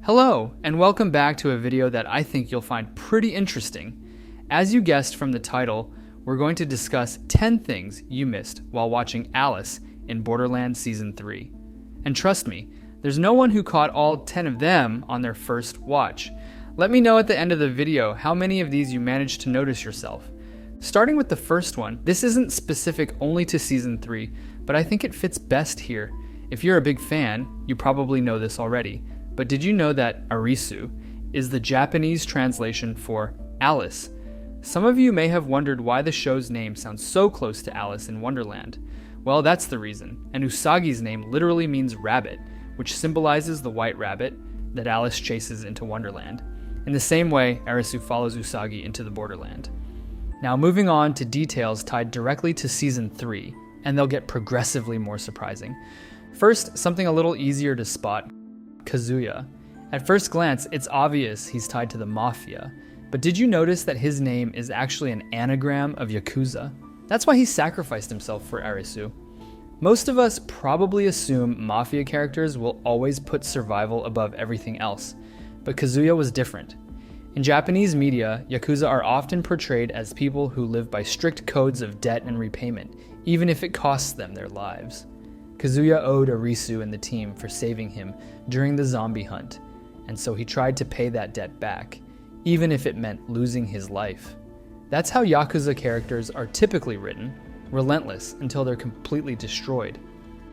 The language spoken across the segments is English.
Hello, and welcome back to a video that I think you'll find pretty interesting. As you guessed from the title, we're going to discuss 10 things you missed while watching Alice in Borderland Season 3. And trust me, there's no one who caught all 10 of them on their first watch. Let me know at the end of the video how many of these you managed to notice yourself. Starting with the first one, this isn't specific only to Season 3, but I think it fits best here. If you're a big fan, you probably know this already. But did you know that Arisu is the Japanese translation for Alice? Some of you may have wondered why the show's name sounds so close to Alice in Wonderland. Well, that's the reason, and Usagi's name literally means rabbit, which symbolizes the white rabbit that Alice chases into Wonderland. In the same way, Arisu follows Usagi into the Borderland. Now moving on to details tied directly to Season 3, and they'll get progressively more surprising. First, something a little easier to spot. Kazuya. At first glance, it's obvious he's tied to the Mafia, but did you notice that his name is actually an anagram of Yakuza? That's why he sacrificed himself for Arisu. Most of us probably assume Mafia characters will always put survival above everything else, but Kazuya was different. In Japanese media, Yakuza are often portrayed as people who live by strict codes of debt and repayment, even if it costs them their lives. Kazuya owed Arisu and the team for saving him during the zombie hunt, and so he tried to pay that debt back, even if it meant losing his life. That's how Yakuza characters are typically written, relentless until they're completely destroyed.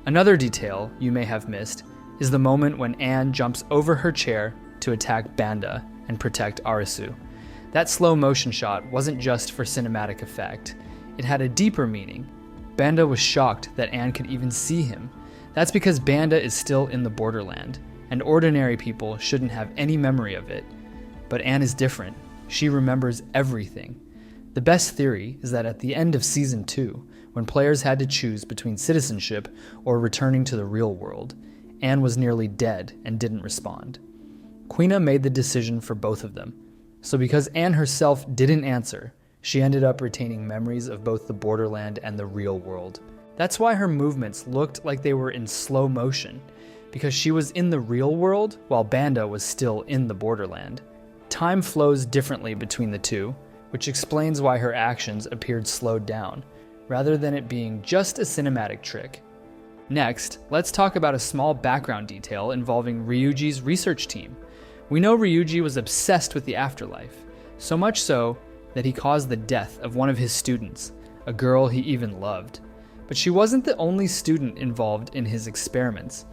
Another detail you may have missed is the moment when Anne jumps over her chair to attack Banda and protect Arisu. That slow motion shot wasn't just for cinematic effect, it had a deeper meaning. Banda was shocked that Anne could even see him. That's because Banda is still in the Borderland, and ordinary people shouldn't have any memory of it. But Anne is different. She remembers everything. The best theory is that at the end of Season 2, when players had to choose between citizenship or returning to the real world, Anne was nearly dead and didn't respond. Quina made the decision for both of them. So because Anne herself didn't answer, she ended up retaining memories of both the Borderland and the real world. That's why her movements looked like they were in slow motion, because she was in the real world while Banda was still in the Borderland. Time flows differently between the two, which explains why her actions appeared slowed down, rather than it being just a cinematic trick. Next, let's talk about a small background detail involving Ryuji's research team. We know Ryuji was obsessed with the afterlife, so much so that he caused the death of one of his students, a girl he even loved. But she wasn't the only student involved in his experiments.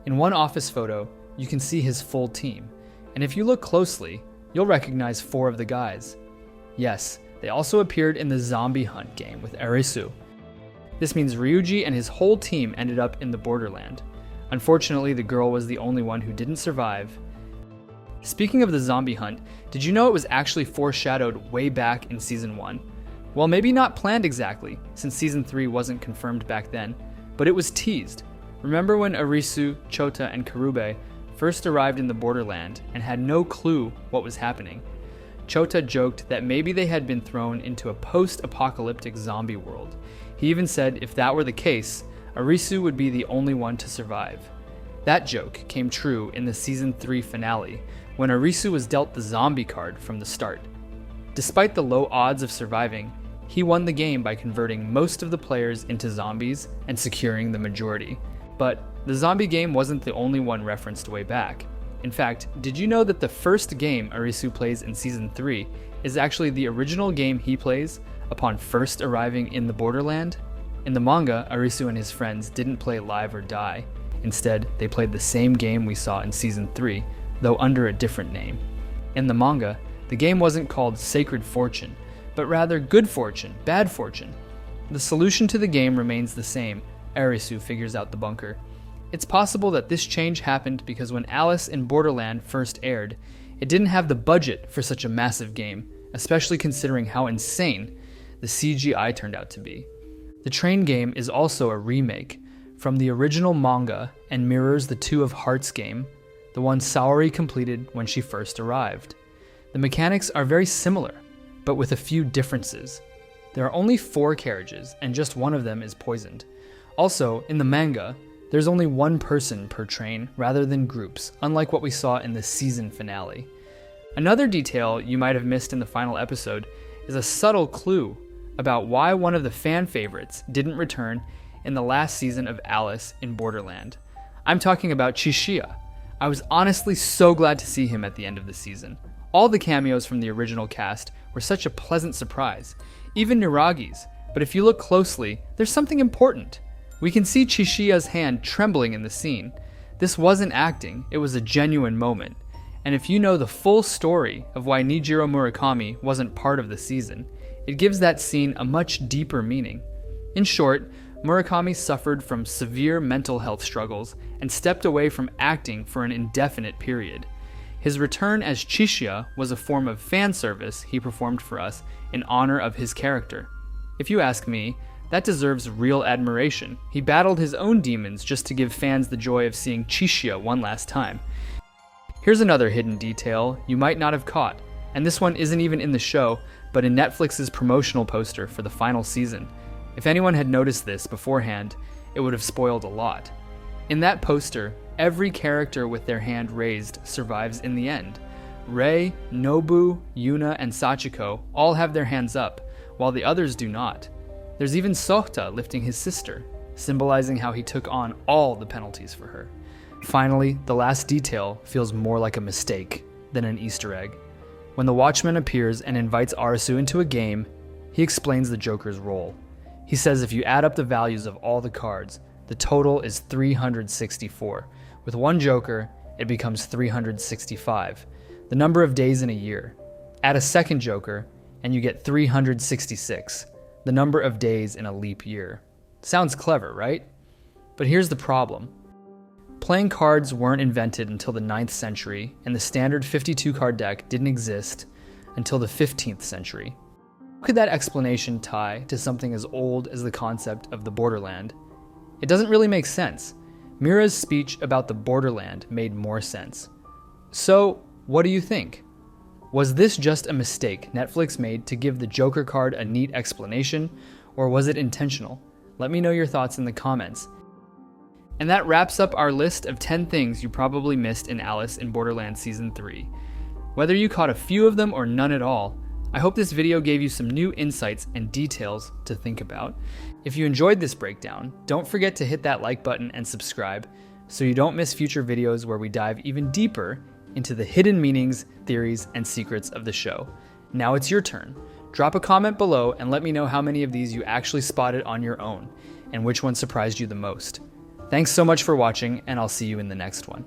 In one office photo, you can see his full team, and if you look closely, you'll recognize 4 of the guys. Yes, they also appeared in the zombie hunt game with Arisu. This means Ryuji and his whole team ended up in the Borderland. Unfortunately, the girl was the only one who didn't survive. Speaking of the zombie hunt, did you know it was actually foreshadowed way back in Season 1? Well, maybe not planned exactly, since Season 3 wasn't confirmed back then, but it was teased. Remember when Arisu, Chota, and Karube first arrived in the Borderland and had no clue what was happening? Chota joked that maybe they had been thrown into a post-apocalyptic zombie world. He even said if that were the case, Arisu would be the only one to survive. That joke came true in the Season 3 finale, when Arisu was dealt the zombie card from the start. Despite the low odds of surviving, he won the game by converting most of the players into zombies and securing the majority. But the zombie game wasn't the only one referenced way back. In fact, did you know that the first game Arisu plays in Season 3 is actually the original game he plays upon first arriving in the Borderland? In the manga, Arisu and his friends didn't play Live or Die. Instead, they played the same game we saw in Season 3, though under a different name. In the manga, the game wasn't called Sacred Fortune, but rather Good Fortune, Bad Fortune. The solution to the game remains the same. Arisu figures out the bunker. It's possible that this change happened because when Alice in Borderland first aired, it didn't have the budget for such a massive game, especially considering how insane the CGI turned out to be. The train game is also a remake from the original manga and mirrors the Two of Hearts game, the one Saori completed when she first arrived. The mechanics are very similar, but with a few differences. There are only 4 carriages, and just one of them is poisoned. Also, in the manga, There's only one person per train rather than groups, unlike what we saw in the season finale. Another detail you might have missed in the final episode is a subtle clue about why one of the fan favorites didn't return in the last season of Alice in Borderland. I'm talking about Chishiya. I was honestly so glad to see him at the end of the season. All the cameos from the original cast were such a pleasant surprise, even Niragi's, but if you look closely, there's something important. We can see Chishiya's hand trembling in the scene. This wasn't acting, it was a genuine moment. And if you know the full story of why Nijiro Murakami wasn't part of the season, it gives that scene a much deeper meaning. In short, Murakami suffered from severe mental health struggles and stepped away from acting for an indefinite period. His return as Chishiya was a form of fan service he performed for us in honor of his character. If you ask me, that deserves real admiration. He battled his own demons just to give fans the joy of seeing Chishiya one last time. Here's another hidden detail you might not have caught, and this one isn't even in the show, but in Netflix's promotional poster for the final season. If anyone had noticed this beforehand, it would have spoiled a lot. In that poster, every character with their hand raised survives in the end. Rei, Nobu, Yuna, and Sachiko all have their hands up, while the others do not. There's even Sokta lifting his sister, symbolizing how he took on all the penalties for her. Finally, the last detail feels more like a mistake than an Easter egg. When the Watchman appears and invites Arisu into a game, he explains the Joker's role. He says if you add up the values of all the cards, the total is 364. With one Joker, it becomes 365, the number of days in a year. Add a second Joker, and you get 366, the number of days in a leap year. Sounds clever, right? But here's the problem. Playing cards weren't invented until the 9th century, and the standard 52 card deck didn't exist until the 15th century. How could that explanation tie to something as old as the concept of the Borderland? It doesn't really make sense. Mira's speech about the Borderland made more sense. So, what do you think? Was this just a mistake Netflix made to give the Joker card a neat explanation, or was it intentional? Let me know your thoughts in the comments. And that wraps up our list of 10 things you probably missed in Alice in Borderland Season 3. Whether you caught a few of them or none at all, I hope this video gave you some new insights and details to think about. If you enjoyed this breakdown, don't forget to hit that like button and subscribe so you don't miss future videos where we dive even deeper into the hidden meanings, theories, and secrets of the show. Now it's your turn. Drop a comment below and let me know how many of these you actually spotted on your own and which one surprised you the most. Thanks so much for watching, and I'll see you in the next one.